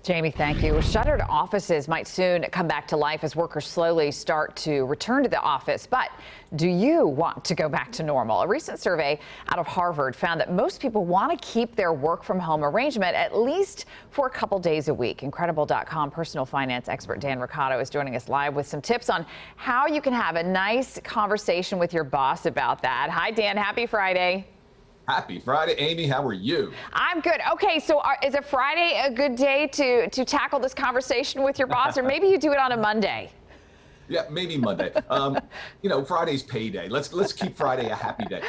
Jamie, thank you. Shuttered offices might soon come back to life as workers slowly start to return to the office. But do you want to go back to normal? A recent survey out of Harvard found that most people want to keep their work from home arrangement at least for a couple days a week. Incredible.com personal finance expert Dan Ricciardo is joining us live with some tips on how you can have a nice conversation with your boss about that. Hi, Dan. Happy Friday. Happy Friday, Amy. How are you? I'm good. Okay, so is a Friday a good day to tackle this conversation with your boss, or maybe you do it on a Monday? Yeah, maybe Monday. Friday's payday. Let's keep Friday a happy day.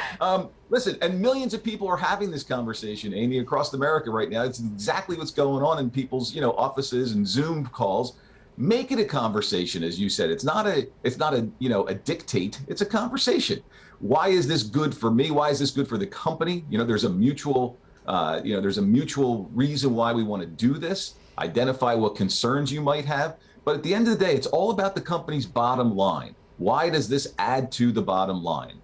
Listen, and millions of people are having this conversation, Amy, across America right now. It's exactly what's going on in people's, offices and Zoom calls. Make it a conversation, as you said. It's not a dictate. It's a conversation. Why is this good for me? Why is this good for the company? There's a mutual reason why we want to do this. Identify what concerns you might have. But at the end of the day, it's all about the company's bottom line. Why does this add to the bottom line?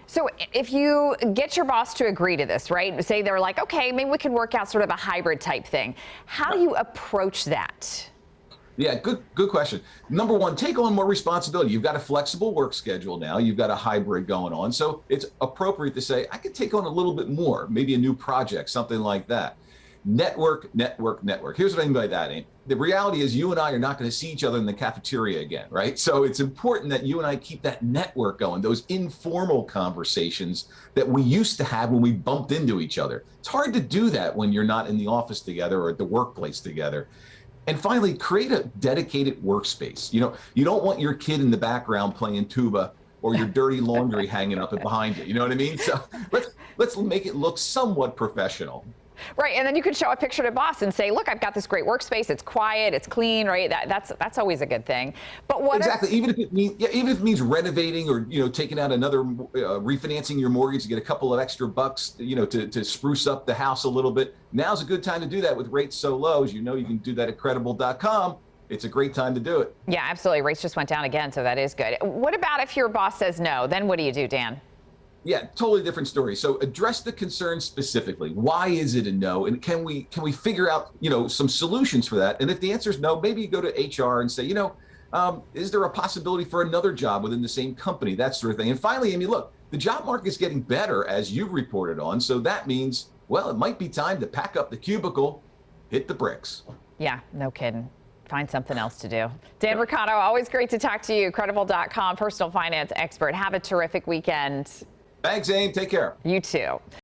So if you get your boss to agree to this, right? Say they're like, okay, maybe we can work out sort of a hybrid type thing. How do you approach that? Yeah, good question. Number one, take on more responsibility. You've got a flexible work schedule now. You've got a hybrid going on. So it's appropriate to say, I could take on a little bit more, maybe a new project, something like that. Network. Here's what I mean by that, Amy. The reality is you and I are not going to see each other in the cafeteria again, right? So it's important that you and I keep that network going, those informal conversations that we used to have when we bumped into each other. It's hard to do that when you're not in the office together or at the workplace together. And finally, create a dedicated workspace. You don't want your kid in the background playing tuba or your dirty laundry hanging up behind you. You know what I mean? So let's make it look somewhat professional. Right, and then you can show a picture to boss and say, look, I've got this great workspace. It's quiet, it's clean, right? That's always a good thing. But what exactly, even if it means renovating or taking out another, refinancing your mortgage to get a couple of extra bucks, to spruce up the house a little bit. Now's a good time to do that with rates so low. As you can do that at Credible.com. It's a great time to do it. Yeah, absolutely. Rates just went down again, so that is good. What about if your boss says no? Then what do you do, Dan? Yeah, totally different story. So address the concern specifically. Why is it a no? And can we figure out, some solutions for that? And if the answer is no, maybe you go to HR and say, is there a possibility for another job within the same company? That sort of thing. And finally, Amy, look, the job market is getting better, as you've reported on. So that means, well, it might be time to pack up the cubicle, hit the bricks. Yeah, no kidding. Find something else to do. Dan Ricciardo, always great to talk to you. Credible.com personal finance expert. Have a terrific weekend. Thanks, Aim. Take care. You too.